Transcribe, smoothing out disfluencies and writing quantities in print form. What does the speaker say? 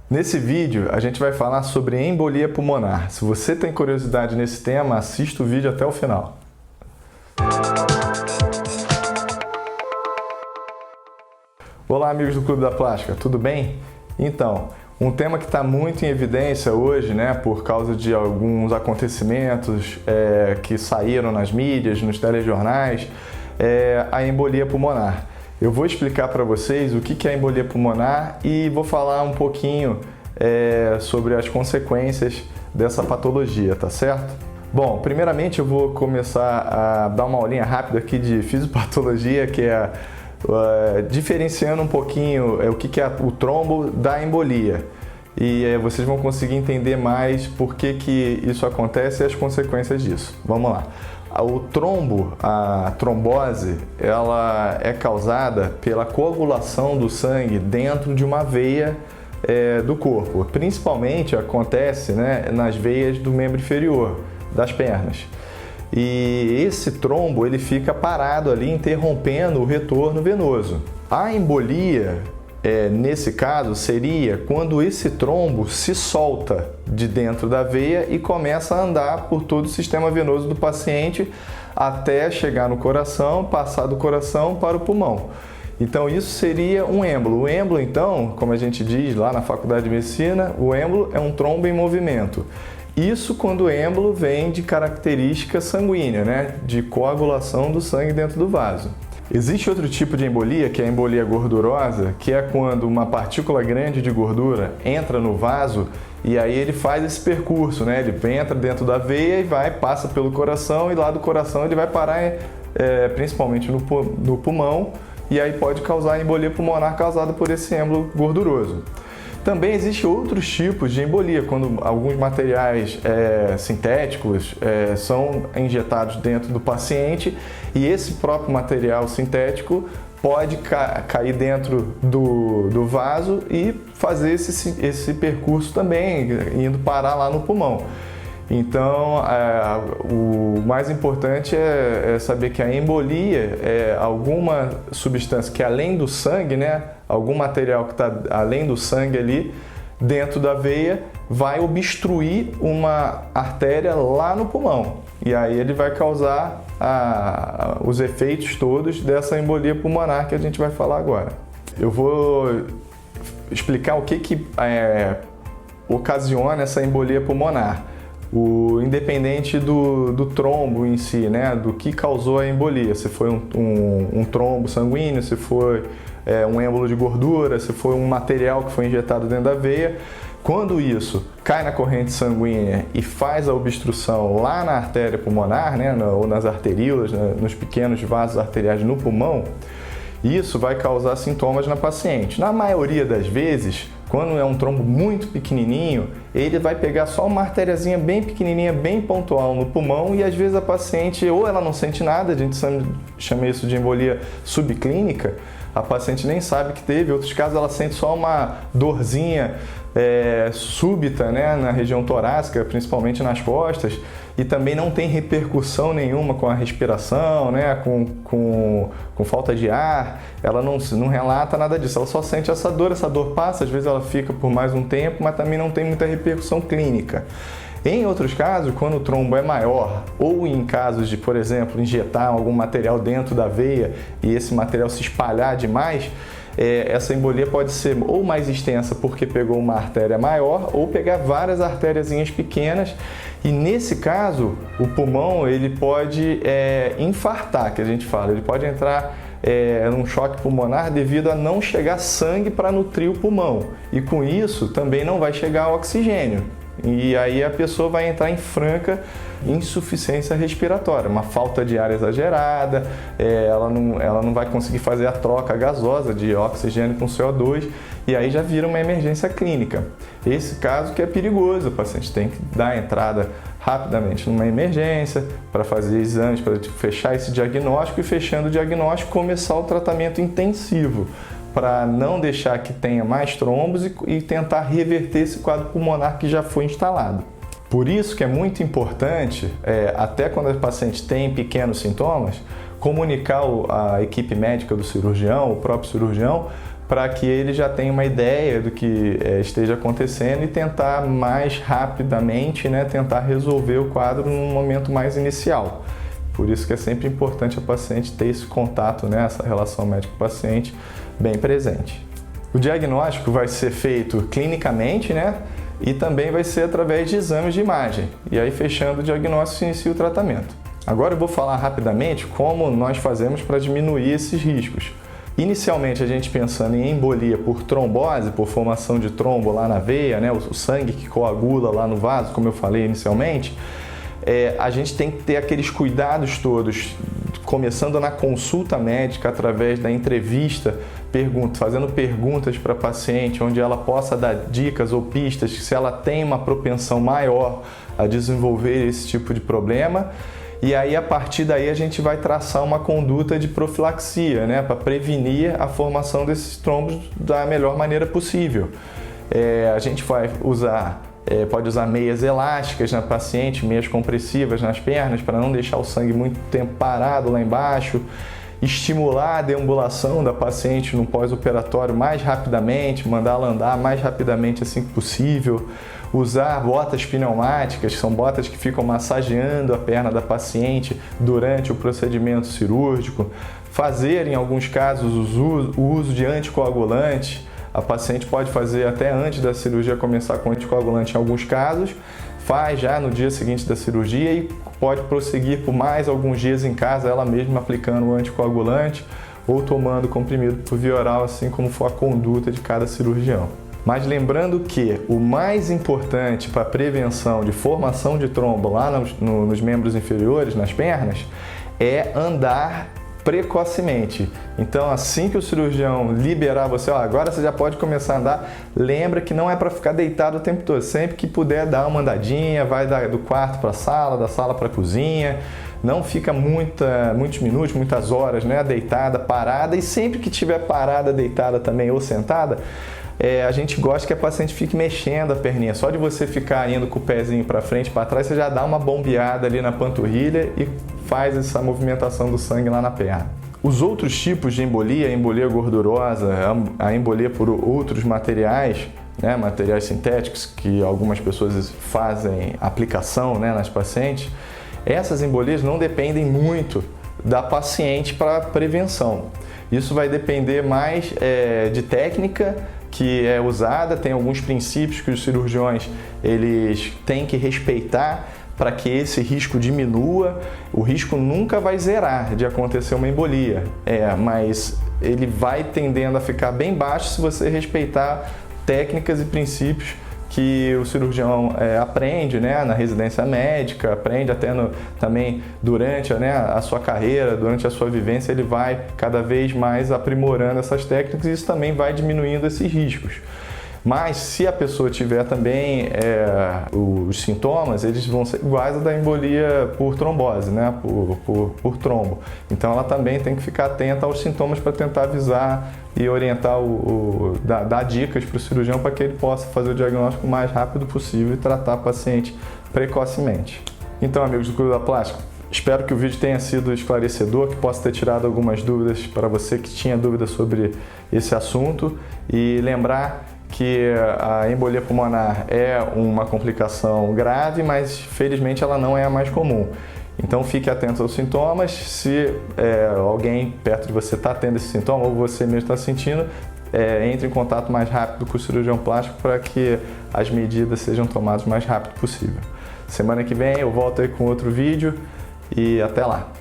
Nesse vídeo, a gente vai falar sobre embolia pulmonar. Se você tem curiosidade nesse tema, assista o vídeo até o final. Olá, amigos do Clube da Plástica, tudo bem? Então, um tema que está muito em evidência hoje, por causa de alguns acontecimentos que saíram nas mídias, nos telejornais, é a embolia pulmonar. Eu vou explicar para vocês o que é a embolia pulmonar e vou falar um pouquinho sobre as consequências dessa patologia, tá certo? Bom, primeiramente eu vou começar a dar uma aulinha rápida aqui de fisiopatologia, que é diferenciando um pouquinho o que é o trombo da embolia. E vocês vão conseguir entender mais por que isso acontece e as consequências disso. Vamos lá. O trombo, a trombose, ela é causada pela coagulação do sangue dentro de uma veia do corpo. Principalmente acontece nas veias do membro inferior, das pernas. E esse trombo ele fica parado ali, interrompendo o retorno venoso. A embolia, nesse caso, seria quando esse trombo se solta de dentro da veia e começa a andar por todo o sistema venoso do paciente até chegar no coração, passar do coração para o pulmão. Então isso seria um êmbolo. O êmbolo, então, como a gente diz lá na Faculdade de Medicina, o êmbolo é um trombo em movimento. Isso quando o êmbolo vem de característica sanguínea, de coagulação do sangue dentro do vaso. Existe outro tipo de embolia, que é a embolia gordurosa, que é quando uma partícula grande de gordura entra no vaso e aí ele faz esse percurso, ele entra dentro da veia e passa pelo coração, e lá do coração ele vai parar principalmente no pulmão, e aí pode causar a embolia pulmonar causada por esse êmbolo gorduroso. Também existem outros tipos de embolia, quando alguns materiais sintéticos são injetados dentro do paciente e esse próprio material sintético pode cair dentro do vaso e fazer esse percurso também, indo parar lá no pulmão. Então, o mais importante é saber que a embolia é alguma substância que além do sangue, algum material que está além do sangue ali, dentro da veia, vai obstruir uma artéria lá no pulmão. E aí ele vai causar os efeitos todos dessa embolia pulmonar que a gente vai falar agora. Eu vou explicar o que ocasiona essa embolia pulmonar. Independente do trombo em si, do que causou a embolia, se foi um trombo sanguíneo, se foi um êmbolo de gordura, se foi um material que foi injetado dentro da veia, quando isso cai na corrente sanguínea e faz a obstrução lá na artéria pulmonar, ou nas arteríolas, nos pequenos vasos arteriais no pulmão, isso vai causar sintomas na paciente. Na maioria das vezes, quando é um trombo muito pequenininho, ele vai pegar só uma artériazinha bem pequenininha, bem pontual no pulmão, e às vezes a paciente ou ela não sente nada, a gente chama isso de embolia subclínica, a paciente nem sabe que teve. Em outros casos ela sente só uma dorzinha súbita na região torácica, principalmente nas costas, e também não tem repercussão nenhuma com a respiração, com falta de ar, ela não relata nada disso, ela só sente essa dor passa, às vezes ela fica por mais um tempo, mas também não tem muita repercussão clínica. Em outros casos, quando o trombo é maior, ou em casos de, por exemplo, injetar algum material dentro da veia e esse material se espalhar demais, essa embolia pode ser ou mais extensa porque pegou uma artéria maior, ou pegar várias artériazinhas pequenas, e nesse caso o pulmão ele pode infartar, que a gente fala, ele pode entrar num choque pulmonar devido a não chegar sangue para nutrir o pulmão, e com isso também não vai chegar oxigênio. E aí a pessoa vai entrar em franca insuficiência respiratória, uma falta de ar exagerada, ela não vai conseguir fazer a troca gasosa de oxigênio com CO2, e aí já vira uma emergência clínica. Esse caso que é perigoso, o paciente tem que dar a entrada rapidamente numa emergência para fazer exames, para fechar esse diagnóstico, e fechando o diagnóstico, começar o tratamento intensivo, para não deixar que tenha mais trombos e tentar reverter esse quadro pulmonar que já foi instalado. Por isso que é muito importante, até quando o paciente tem pequenos sintomas, comunicar a equipe médica do cirurgião, o próprio cirurgião, para que ele já tenha uma ideia do que esteja acontecendo e tentar mais rapidamente, né, tentar resolver o quadro num momento mais inicial. Por isso que é sempre importante a paciente ter esse contato, né, essa relação médico-paciente bem presente. O diagnóstico vai ser feito clinicamente, né, e também vai ser através de exames de imagem. E aí, fechando o diagnóstico, se inicia o tratamento. Agora eu vou falar rapidamente como nós fazemos para diminuir esses riscos. Inicialmente, a gente pensando em embolia por trombose, por formação de trombo lá na veia, né, o sangue que coagula lá no vaso, como eu falei inicialmente, a gente tem que ter aqueles cuidados todos, começando na consulta médica, através da entrevista, fazendo perguntas para a paciente, onde ela possa dar dicas ou pistas se ela tem uma propensão maior a desenvolver esse tipo de problema. E aí, a partir daí, a gente vai traçar uma conduta de profilaxia, né, para prevenir a formação desses trombos da melhor maneira possível. A gente vai usar, pode usar meias elásticas na paciente, meias compressivas nas pernas, para não deixar o sangue muito tempo parado lá embaixo. Estimular a deambulação da paciente no pós-operatório mais rapidamente, mandá-la andar mais rapidamente assim que possível. Usar botas pneumáticas, que são botas que ficam massageando a perna da paciente durante o procedimento cirúrgico. Fazer, em alguns casos, o uso de anticoagulante. A paciente pode fazer até antes da cirurgia começar com anticoagulante em alguns casos, faz já no dia seguinte da cirurgia e pode prosseguir por mais alguns dias em casa, ela mesma aplicando o anticoagulante ou tomando comprimido por via oral, assim como for a conduta de cada cirurgião. Mas lembrando que o mais importante para a prevenção de formação de trombo lá nos membros inferiores, nas pernas, é andar precocemente. Então, assim que o cirurgião liberar você, agora você já pode começar a andar, lembra que não é para ficar deitado o tempo todo. Sempre que puder dar uma andadinha, vai do quarto para a sala, da sala para a cozinha. Não fica muitos minutos, muitas horas, né, deitada, parada. E sempre que tiver parada, deitada também ou sentada, a gente gosta que a paciente fique mexendo a perninha. Só de você ficar indo com o pezinho para frente e para trás, você já dá uma bombeada ali na panturrilha e faz essa movimentação do sangue lá na perna. Os outros tipos de embolia, a embolia gordurosa, a embolia por outros materiais, né, materiais sintéticos que algumas pessoas fazem aplicação, né, nas pacientes, essas embolias não dependem muito da paciente para prevenção. Isso vai depender mais de técnica que é usada, tem alguns princípios que os cirurgiões eles têm que respeitar para que esse risco diminua. O risco nunca vai zerar de acontecer uma embolia, mas ele vai tendendo a ficar bem baixo se você respeitar técnicas e princípios que o cirurgião aprende, né, na residência médica, aprende até também durante, né, a sua carreira, durante a sua vivência, ele vai cada vez mais aprimorando essas técnicas e isso também vai diminuindo esses riscos. Mas se a pessoa tiver também os sintomas, eles vão ser iguais a da embolia por trombose, né? por trombo. Então ela também tem que ficar atenta aos sintomas para tentar avisar e orientar, dar dicas para o cirurgião para que ele possa fazer o diagnóstico o mais rápido possível e tratar a paciente precocemente. Então, amigos do Clube da Plástica, espero que o vídeo tenha sido esclarecedor, que possa ter tirado algumas dúvidas para você que tinha dúvidas sobre esse assunto e lembrar que a embolia pulmonar é uma complicação grave, mas felizmente ela não é a mais comum. Então fique atento aos sintomas, se alguém perto de você está tendo esse sintoma ou você mesmo está sentindo, entre em contato mais rápido com o cirurgião plástico para que as medidas sejam tomadas o mais rápido possível. Semana que vem eu volto aí com outro vídeo e até lá!